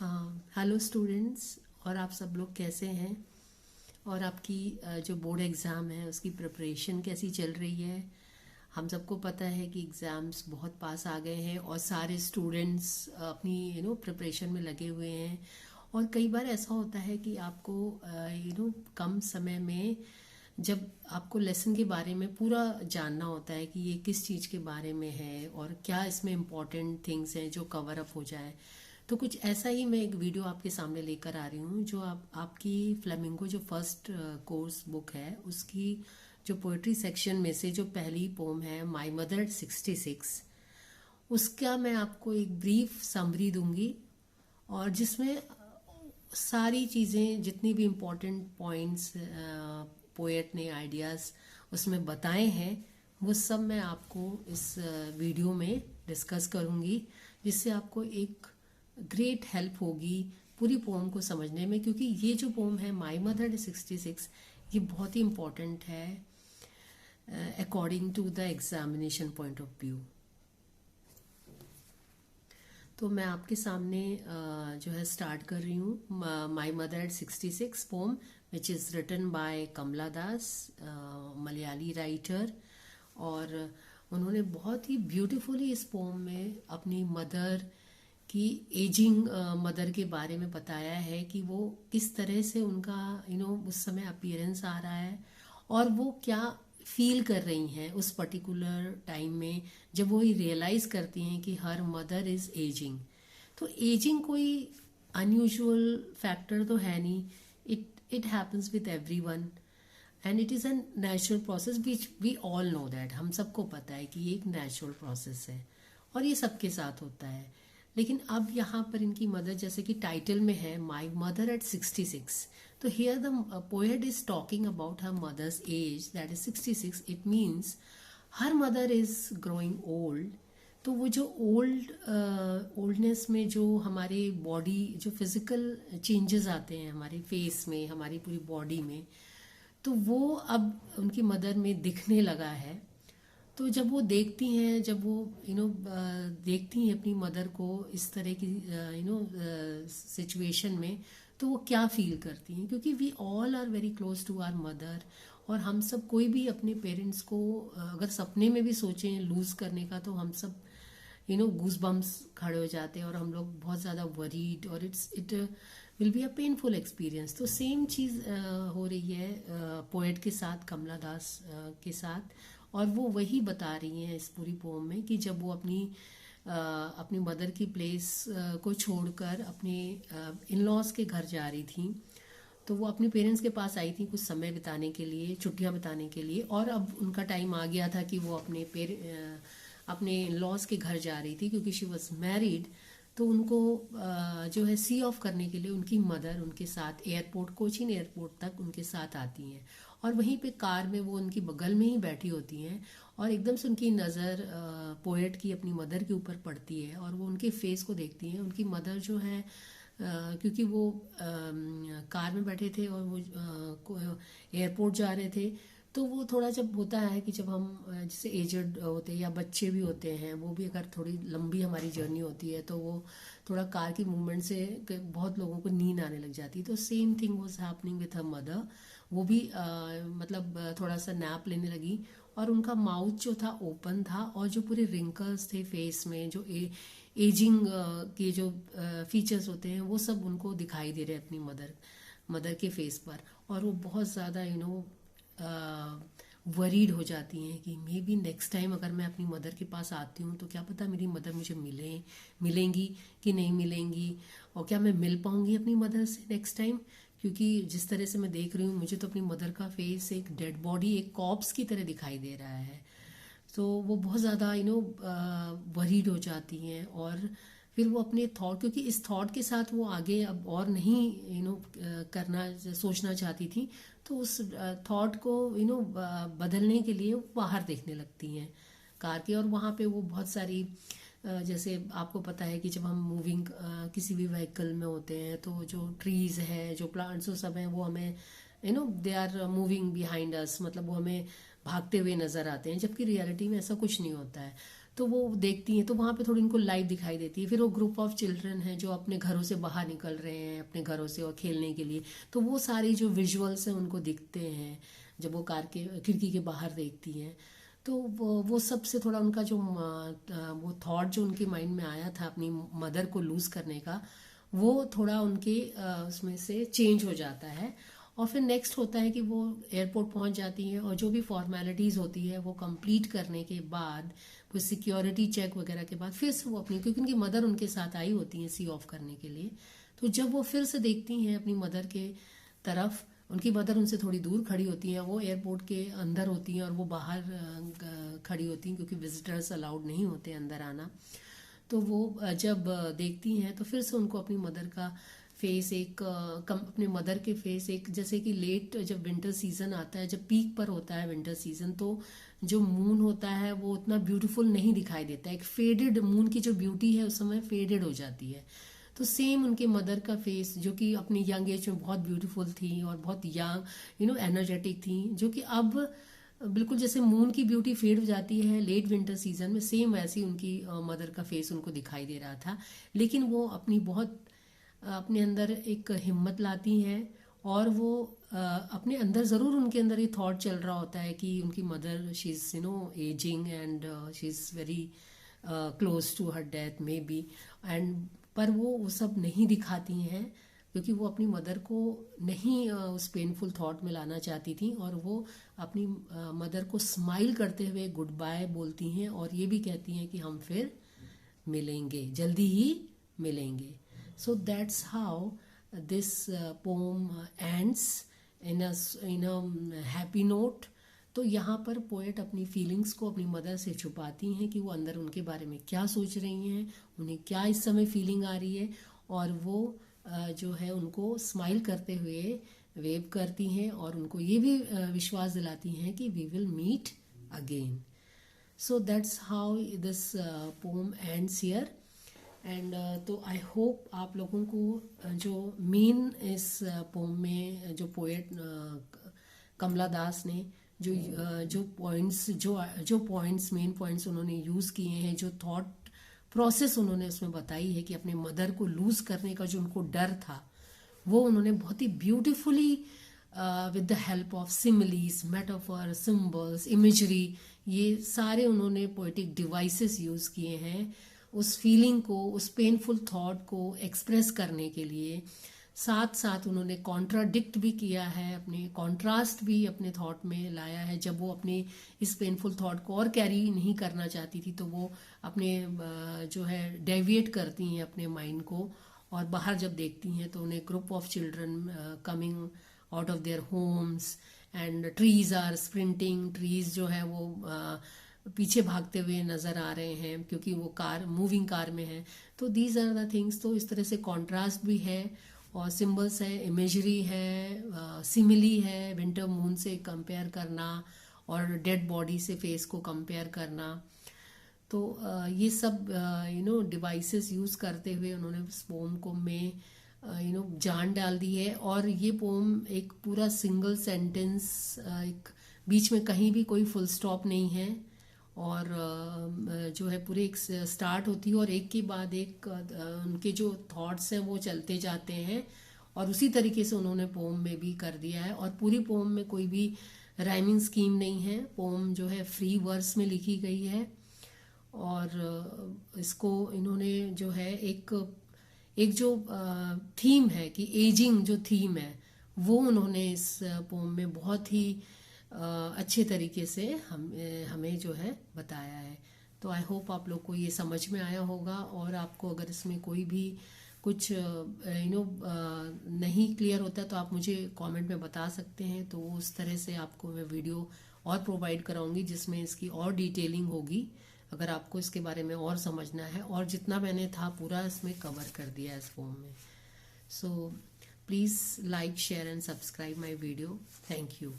Hello students. और आप सब लोग कैसे हैं? और आपकी जो बोर्ड एग्ज़ाम है उसकी प्रिपरेशन कैसी चल रही है? हम सबको पता है कि एग्ज़ाम्स बहुत पास आ गए हैं और सारे स्टूडेंट्स अपनी प्रिपरेशन में लगे हुए हैं। और कई बार ऐसा होता है कि आपको कम समय में जब आपको लेसन के बारे में पूरा जानना होता है कि ये किस चीज़ के बारे में है और क्या इसमें इम्पॉर्टेंट थिंग्स हैं जो कवर अप हो जाए। तो कुछ ऐसा ही मैं एक वीडियो आपके सामने लेकर आ रही हूँ जो आपकी फ्लेमिंगो जो फर्स्ट कोर्स बुक है उसकी जो पोएट्री सेक्शन में से जो पहली पोम है माई मदर एट 66, उसका मैं आपको एक ब्रीफ समरी दूंगी और जिसमें सारी चीज़ें जितनी भी इम्पोर्टेंट पॉइंट्स पोएट ने आइडियाज़ उसमें बताए हैं वो सब मैं आपको इस वीडियो में डिस्कस करूंगी, जिससे आपको एक ग्रेट हेल्प होगी पूरी पोम को समझने में। क्योंकि ये जो पोम है माई मदर एट 66 ये बहुत ही इम्पोर्टेंट है according to the examination point of view. तो मैं आपके सामने जो है स्टार्ट कर रही हूँ my mother at 66 poem which is written by Kamala Das, Malayali writer. और उन्होंने बहुत ही ब्यूटीफुली इस पोम में अपनी मदर की एजिंग मदर के बारे में बताया है कि वो किस तरह से उनका उस समय अपीयरेंस आ रहा है और वो क्या फील कर रही हैं उस पर्टिकुलर टाइम में जब वो रियलाइज करती हैं कि हर मदर इज एजिंग। तो एजिंग कोई अनयूजुअल फैक्टर तो है नहीं, it happens with everyone and it is a natural process which we all know that. हम सबको पता है कि ये एक नेचुरल प्रोसेस है और ये सबके साथ होता है। लेकिन अब यहाँ पर इनकी मदर, जैसे कि टाइटल में है माई मदर एट 66, तो here the poet is talking about her mother's age that is 66। It means her mother is growing old. तो वो जो ओल्डनेस में जो हमारे बॉडी जो फिजिकल चेंजेस आते हैं हमारे फेस में, हमारी पूरी बॉडी में, तो वो अब उनकी मदर में दिखने लगा है। तो जब वो देखती हैं, जब वो देखती हैं अपनी मदर को इस तरह की सिचुएशन में, तो वो क्या फील करती हैं? क्योंकि we all are very close to our mother और हम सब कोई भी अपने पेरेंट्स को अगर सपने में भी सोचें लूज़ करने का तो हम सब गूज बम्स खड़े हो जाते हैं और हम लोग बहुत ज़्यादा वरीड और it will be a painful experience. तो सेम चीज़ हो रही है पोएट के साथ, कमला दास के साथ। और वो वही बता रही हैं इस पूरी पोम में कि जब वो अपनी मदर की प्लेस को छोड़कर अपने इन लॉज के घर जा रही थी, तो वो अपने पेरेंट्स के पास आई थी कुछ समय बिताने के लिए, छुट्टियां बिताने के लिए। और अब उनका टाइम आ गया था कि वो अपने लॉज के घर जा रही थी क्योंकि शी वॉज मैरिड। तो उनको जो है सी ऑफ करने के लिए उनकी मदर उनके साथ एयरपोर्ट, कोचीन एयरपोर्ट तक उनके साथ आती हैं और वहीं पे कार में वो उनकी बगल में ही बैठी होती हैं और एकदम से उनकी नज़र पोएट की अपनी मदर के ऊपर पड़ती है और वो उनके फेस को देखती हैं। उनकी मदर जो है क्योंकि वो कार में बैठे थे और वो एयरपोर्ट जा रहे थे, तो वो थोड़ा जब होता है कि जब हम जैसे एजड होते हैं या बच्चे भी होते हैं, वो भी अगर थोड़ी लंबी हमारी जर्नी होती है तो वो थोड़ा कार की मूवमेंट से बहुत लोगों को नींद आने लग जाती है। तो same thing was happening with her mother. वो भी मतलब थोड़ा सा नैप लेने लगी और उनका माउथ जो था ओपन था और जो पूरे रिंकल्स थे फेस में, जो एजिंग के जो फीचर्स होते हैं वो सब उनको दिखाई दे रहे हैं अपनी मदर के फेस पर। और वो बहुत ज़्यादा वरीड हो जाती हैं कि मे बी नेक्स्ट टाइम अगर मैं अपनी मदर के पास आती हूँ तो क्या पता मेरी मदर मुझे मिलेंगी कि नहीं मिलेंगी, और क्या मैं मिल पाऊँगी अपनी मदर से नेक्स्ट टाइम। क्योंकि जिस तरह से मैं देख रही हूँ मुझे तो अपनी मदर का फेस एक डेड बॉडी, एक कॉप्स की तरह दिखाई दे रहा है। तो वो बहुत ज़्यादा वरीड हो जाती हैं और फिर वो अपने थॉट, क्योंकि इस थॉट के साथ वो आगे अब और नहीं करना सोचना चाहती थी, तो उस थॉट को बदलने के लिए वो बाहर देखने लगती हैं कार के। और वहाँ पे वो बहुत सारी जैसे आपको पता है कि जब हम मूविंग किसी भी व्हीकल में होते हैं तो जो ट्रीज है, जो प्लांट्स, वो सब हैं, वो हमें they are moving behind us, मतलब वो हमें भागते हुए नजर आते हैं, जबकि रियलिटी में ऐसा कुछ नहीं होता है। तो वो देखती हैं तो वहाँ पे थोड़ी उनको लाइफ दिखाई देती है। फिर वो ग्रुप ऑफ चिल्ड्रन हैं जो अपने घरों से बाहर निकल रहे हैं अपने घरों से और खेलने के लिए, तो वो सारी जो विजुअल्स हैं उनको दिखते हैं जब वो कार के खिड़की के बाहर देखती हैं। तो वो सबसे थोड़ा उनका जो वो थॉट जो उनके माइंड में आया था अपनी मदर को लूज करने का, वो थोड़ा उनके उसमें से चेंज हो जाता है। और फिर नेक्स्ट होता है कि वो एयरपोर्ट पहुंच जाती हैं और जो भी फॉर्मेलिटीज़ होती है वो कंप्लीट करने के बाद, वो सिक्योरिटी चेक वगैरह के बाद फिर से वो अपनी, क्योंकि उनकी मदर उनके साथ आई होती हैं सी ऑफ करने के लिए, तो जब वो फिर से देखती हैं अपनी मदर के तरफ, उनकी मदर उनसे थोड़ी दूर खड़ी होती हैं, वो एयरपोर्ट के अंदर होती हैं और वो बाहर खड़ी होती हैं क्योंकि विजिटर्स अलाउड नहीं होते अंदर आना। तो वो जब देखती हैं तो फिर से उनको अपनी मदर का फेस एक अपने मदर के फेस एक, जैसे कि लेट जब विंटर सीजन आता है, जब पीक पर होता है विंटर सीजन, तो जो मून होता है वो उतना ब्यूटीफुल नहीं दिखाई देता है, एक फेडेड मून की जो ब्यूटी है उस समय फेडेड हो जाती है। तो सेम उनके मदर का फेस जो कि अपनी यंग एज में बहुत ब्यूटीफुल थी और बहुत यंग एनर्जेटिक थी, जो कि अब बिल्कुल जैसे मून की ब्यूटी फेड हो जाती है लेट विंटर सीजन में, सेम वैसी उनकी मदर का फेस उनको दिखाई दे रहा था। लेकिन वो अपनी बहुत अपने अंदर एक हिम्मत लाती हैं और वो अपने अंदर ज़रूर उनके अंदर ये थॉट चल रहा होता है कि उनकी mother she is ageing and she is very close to her death may be, and पर वो सब नहीं दिखाती हैं क्योंकि वो अपनी मदर को नहीं उस पेनफुल थॉट में लाना चाहती थी, और वो अपनी मदर को स्माइल करते हुए गुड बाय बोलती हैं और ये भी कहती हैं कि हम फिर मिलेंगे, जल्दी ही मिलेंगे। So that's how this poem ends in a happy note. तो यहाँ पर पोएट अपनी फीलिंग्स को अपनी मदर से छुपाती हैं कि वो अंदर उनके बारे में क्या सोच रही हैं, उन्हें क्या इस समय फीलिंग आ रही है, और वो जो है उनको स्माइल करते हुए वेव करती हैं और उनको ये भी विश्वास दिलाती हैं कि we will meet again. So that's how this poem ends here. And तो आई होप आप लोगों को जो मेन इस पोम में जो पोएट कमला दास ने जो पॉइंट्स मेन पॉइंट्स उन्होंने यूज़ किए हैं, जो थॉट प्रोसेस उन्होंने उसमें बताई है कि अपने मदर को लूज़ करने का जो उनको डर था, वो उन्होंने बहुत ही beautifully with the help of similes, metaphor, symbols, imagery, ये सारे उन्होंने पोएटिक डिवाइसेस यूज़ किए हैं उस फीलिंग को, उस पेनफुल थॉट को एक्सप्रेस करने के लिए। साथ साथ उन्होंने कॉन्ट्राडिक्ट भी किया है, अपने कॉन्ट्रास्ट भी अपने थॉट में लाया है। जब वो अपने इस पेनफुल थॉट को और कैरी नहीं करना चाहती थी तो वो अपने जो है डेविएट करती हैं अपने माइंड को, और बाहर जब देखती हैं तो उन्हें group of children coming out of their homes and trees are sprinting, trees जो है वो पीछे भागते हुए नजर आ रहे हैं क्योंकि वो कार मूविंग कार में है। तो दीज आर द थिंग्स। तो इस तरह से कॉन्ट्रास्ट भी है और सिंबल्स है, इमेजरी है, सिमिली है, विंटर मून से कंपेयर करना और डेड बॉडी से फेस को कंपेयर करना। तो ये सब डिवाइसेस यूज करते हुए उन्होंने इस पोम को में जान डाल दी है। और ये पोम एक पूरा सिंगल सेंटेंस, एक बीच में कहीं भी कोई फुल स्टॉप नहीं है, और जो है पूरे एक स्टार्ट होती है और एक के बाद एक उनके जो थॉट्स हैं वो चलते जाते हैं, और उसी तरीके से उन्होंने पोम में भी कर दिया है। और पूरी पोम में कोई भी राइमिंग स्कीम नहीं है, पोम जो है फ्री वर्स में लिखी गई है। और इसको इन्होंने जो है एक जो थीम है कि एजिंग जो थीम है वो उन्होंने इस पोम में बहुत ही अच्छे तरीके से हमें जो है बताया है। तो आई होप आप लोग को ये समझ में आया होगा, और आपको अगर इसमें कोई भी कुछ नहीं क्लियर होता है तो आप मुझे कमेंट में बता सकते हैं। तो उस तरह से आपको मैं वीडियो और प्रोवाइड कराऊंगी जिसमें इसकी और डिटेलिंग होगी, अगर आपको इसके बारे में और समझना है। और जितना मैंने था पूरा इसमें कवर कर दिया है इस फॉर्म में। So please like, share and subscribe my video. Thank you.